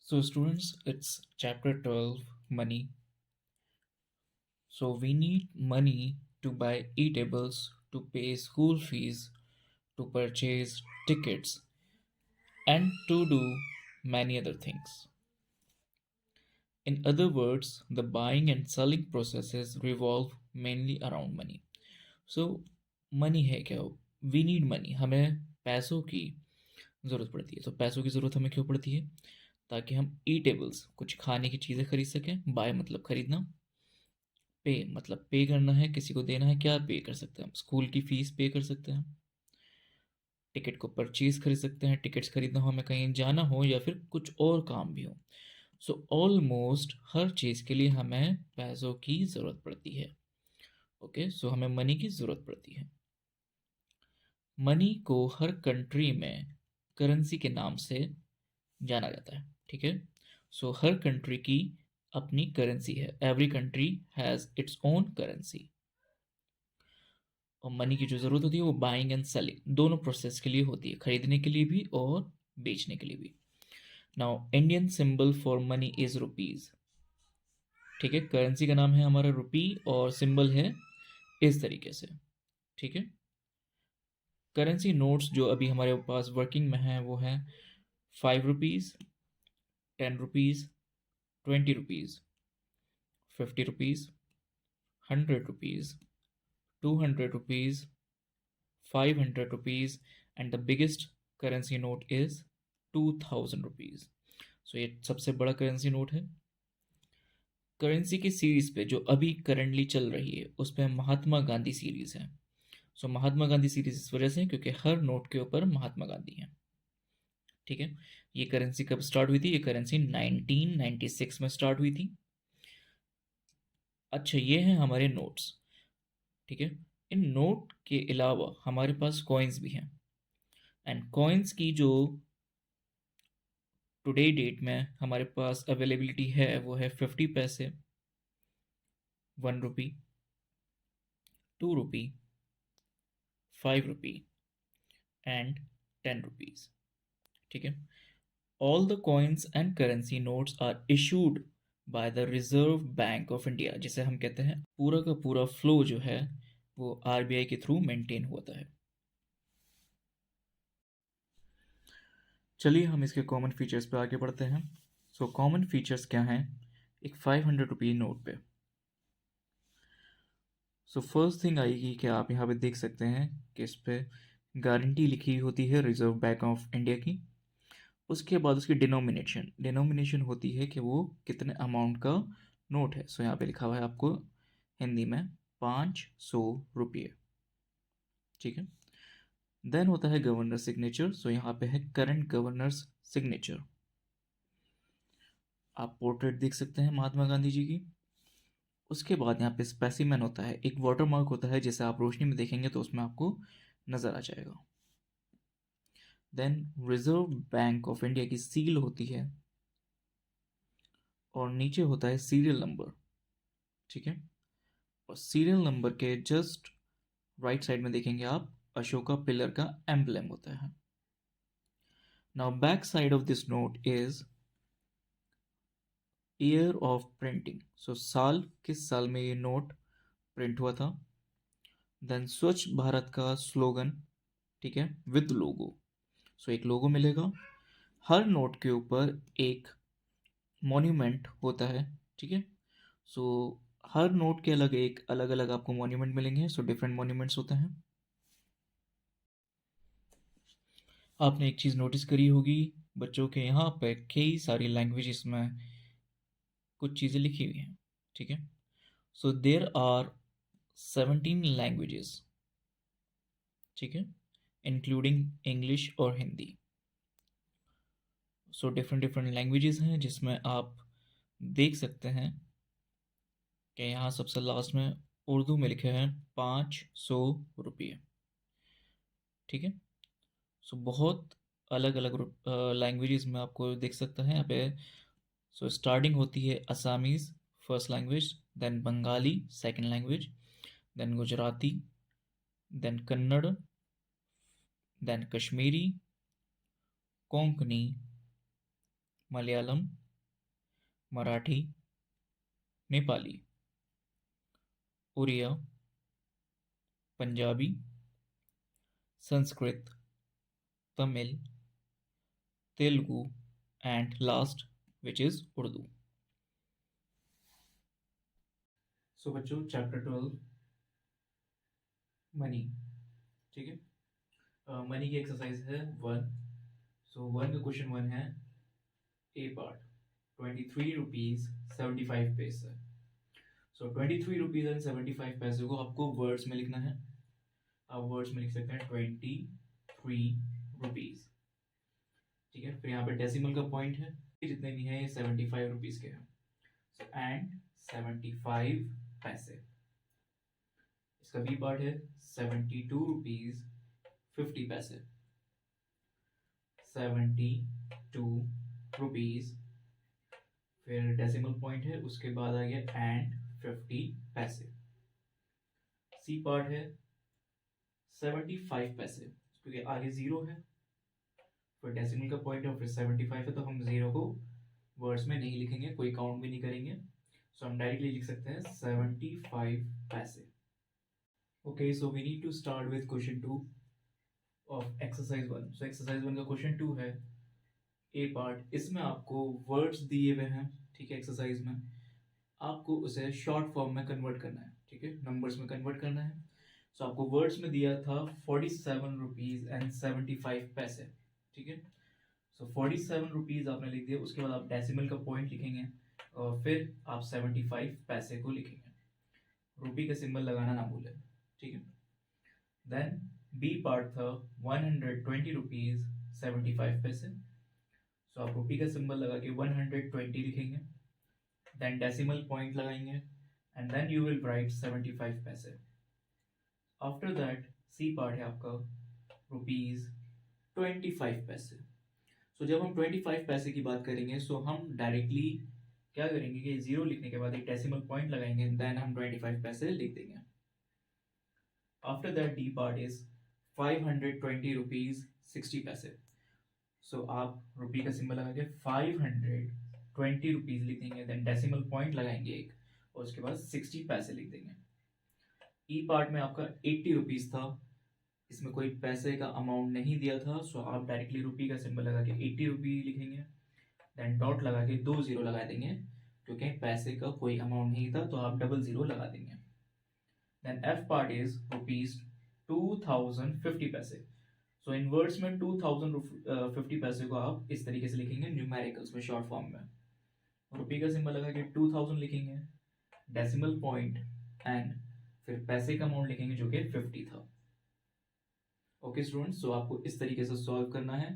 So, students, it's chapter 12 money. So, we need money to buy eatables, to pay school fees, to purchase tickets, and to do many other things. In other words, the buying and selling processes revolve mainly around money. So, money है क्या? We need money. हमें पैसों की ज़रूरत पड़ती है। तो पैसों की ज़रूरत हमें क्यों पड़ती है? ताकि हम ईटेबल्स कुछ खाने की चीज़ें खरीद सकें। बाय मतलब खरीदना, पे मतलब पे करना है, किसी को देना है, क्या पे कर सकते हैं हम? स्कूल की फीस पे कर सकते हैं, टिकट को परचेज खरीद सकते हैं, टिकट्स खरीदना हो, हमें कहीं जाना हो या फिर कुछ और काम भी हो। सो ऑलमोस्ट हर चीज़ के लिए हमें पैसों की ज़रूरत पड़ती है। ओके, सो हमें मनी की ज़रूरत पड़ती है। मनी को हर कंट्री में करेंसी के नाम से जाना जाता है। ठीक है, सो हर कंट्री की अपनी करेंसी है। Every country has its own currency. और मनी की जो ज़रूरत होती है वो बाइंग एंड सेलिंग दोनों प्रोसेस के लिए होती है, खरीदने के लिए भी और बेचने के लिए भी। Now Indian symbol for money is rupees. ठीक है, करेंसी का नाम है हमारा रुपी और सिंबल है इस तरीके से। ठीक है, करेंसी नोट्स जो अभी हमारे पास वर्किंग में हैं वो हैं 5 rupees, 10 rupees, 20 rupees, 50 rupees, 100 rupees, 200 rupees, 500 rupees, and the biggest currency note is 2000 rupees. So ये सबसे बड़ा करेंसी नोट है। करेंसी की सीरीज पे जो अभी करंटली चल रही है उस पे महात्मा गांधी सीरीज है। सो महात्मा गांधी सीरीज इस वजह से क्योंकि हर नोट के ऊपर महात्मा गांधी है। ठीक है, ये करेंसी कब स्टार्ट हुई थी? ये करेंसी 1996 में स्टार्ट हुई थी। अच्छा, ये हैं हमारे नोट्स। ठीक है, इन नोट के अलावा हमारे पास कॉइन्स भी हैं। एंड कॉइन्स की जो टुडे डेट में हमारे पास अवेलेबिलिटी है वो है 50 पैसे, 1 रुपी, 2 रुपी, 5 रुपी एंड 10 रुपीज़। ठीक है, all the coins and currency notes are issued by the Reserve Bank of India, जिसे हम कहते हैं पूरा का पूरा फ्लो जो है वो आरबीआई के थ्रू मेंटेन होता है। चलिए हम इसके कॉमन फीचर्स पे आगे बढ़ते हैं। सो कॉमन फीचर्स क्या हैं एक 500 रुपी नोट पे? सो फर्स्ट थिंग आएगी कि आप यहाँ पे देख सकते हैं कि इस पे गारंटी लिखी होती है रिजर्व बैंक ऑफ इंडिया की। उसके बाद उसकी डिनोमिनेशन होती है कि वो कितने अमाउंट का नोट है। सो यहाँ पे लिखा हुआ है आपको हिंदी में 500 रुपये। ठीक है, देन होता है गवर्नर सिग्नेचर। सो यहाँ पे है करंट गवर्नर्स सिग्नेचर। आप पोर्ट्रेट देख सकते हैं महात्मा गांधी जी की। उसके बाद यहाँ पे स्पेसिमेन होता है, एक वाटरमार्क होता है जिसे आप रोशनी में देखेंगे तो उसमें आपको नज़र आ जाएगा। Then Reserve Bank of India की सील होती है और नीचे होता है सीरियल नंबर। ठीक है, और सीरियल नंबर के जस्ट राइट साइड में देखेंगे आप अशोका पिलर का एम्बलम होता है। Now back side of this note is year of printing. So साल, किस साल में ये नोट प्रिंट हुआ था। देन स्वच्छ भारत का स्लोगन, ठीक है, विद लोगो। सो एक लोगो मिलेगा। हर नोट के ऊपर एक मॉन्यूमेंट होता है। ठीक है, सो हर नोट के अलग अलग आपको मॉन्यूमेंट मिलेंगे। सो डिफरेंट मॉन्यूमेंट्स होते हैं। आपने एक चीज़ नोटिस करी होगी, बच्चों के यहाँ पे कई सारी लैंग्वेजेस में कुछ चीज़ें लिखी हुई हैं। ठीक है, सो देर आर 17 लैंग्वेजेस। ठीक है, इंक्लूडिंग इंग्लिश और Hindi. So different different languages हैं जिसमें आप देख सकते हैं कि यहाँ सबसे लास्ट में उर्दू में लिखे हैं 500 रुपये। ठीक है, सो बहुत अलग अलग लैंग्वेजेस में आपको देख सकते हैं यहाँ पे। सो स्टार्टिंग होती है Assamese first language, then Bengali second language, then Gujarati, then Kannada, then Kashmiri, Konkani, Malayalam, Marathi, Nepali, Odia, Punjabi, Sanskrit, Tamil, Telugu, and last which is Urdu. So बच्चों चैप्टर 12 मनी, ठीक है। मनी की एक्सरसाइज है 1। सो 1 का क्वेश्चन 1 है ए पार्ट 23 रुपीज 75 पैसे। सो 23 रुपीज एंड 75 पैसे को आपको वर्ड्स में लिखना है। आप वर्ड्स में लिख सकते हैं 23 रुपीज, ठीक है। फिर यहाँ पे डेसिमल का पॉइंट है, जितने भी हैं ये 75 रुपीज के हैं। सो एंड 75 पैसे। इसका बी पार्ट है 72 रुपीज 50 पैसे। 72 रुपीज, फिर डेसिमल पॉइंट है, उसके बाद आ गया एंड 50 पैसे। सी पार्ट है 75 पैसे, क्योंकि आगे जीरो है, फिर डेसिमल का पॉइंट है, फिर 75 है, तो हम जीरो को वर्ड्स में नहीं लिखेंगे, कोई काउंट भी नहीं करेंगे। सो हम डायरेक्टली लिख सकते हैं 75 paise. Okay, so we need to start with question 2 of exercise 1। So exercise 1 का क्वेश्चन 2 है ए पार्ट। इसमें आपको वर्ड्स दिए हुए हैं, ठीक है। एक्सरसाइज में आपको उसे शॉर्ट फॉर्म में कन्वर्ट करना है, ठीक है, नंबर्स में कन्वर्ट करना है। सो आपको वर्ड्स में दिया था 47 रुपीज एंड 75 पैसे, ठीक है। सो 47 रुपीज आपने लिख दिया, उसके बाद आप डेसिमल का पॉइंट लिखेंगे और फिर आप 75 पैसे को लिखेंगे। रुपी का सिंबल लगाना ना भूलें, ठीक है। देन बी पार्ट था 120 रुपीज 75 पैसे। सो आप रुपी का सिंबल लगा के 120 लिखेंगे, देन डेसिमल पॉइंट लगाएंगे and then you will write 75 paise. After that C part है आपका ₹25। सो जब हम 25 पैसे की बात करेंगे, सो हम डायरेक्टली क्या करेंगे कि जीरो लिखने के बाद एक डेसिमल पॉइंट लगाएंगे, देन हम 25 पैसे लिख देंगे। After that D part is 520 rupees 60 पैसे। सो आप रुपी का सिंबल लगा के 520 रुपीज लिख देंगे, देन डेसिमल पॉइंट लगाएंगे एक, और उसके बाद 60 पैसे लिख देंगे। ई पार्ट में आपका 80 रुपीज था, इसमें कोई पैसे का अमाउंट नहीं दिया था, सो आप डायरेक्टली रुपी का सिंबल लगा के 80 रुपी लिखेंगे, देन डॉट लगा के 2 जीरो लगा देंगे, क्योंकि पैसे का कोई अमाउंट नहीं था, तो आप डबल जीरो लगा देंगे। देन एफ पार्ट इज ₹2050 पैसे। सो इन वर्ड्स में 2050 पैसे को आप इस तरीके से लिखेंगे न्यूमेरिकल्स में, शॉर्ट फॉर्म में। रुपये का सिंबल लगा के 2000 लिखेंगे, डेसिमल पॉइंट एंड फिर पैसे का अमाउंट लिखेंगे जो कि 50 था। ओके स्टूडेंट्स, सो आपको इस तरीके से सॉल्व करना है।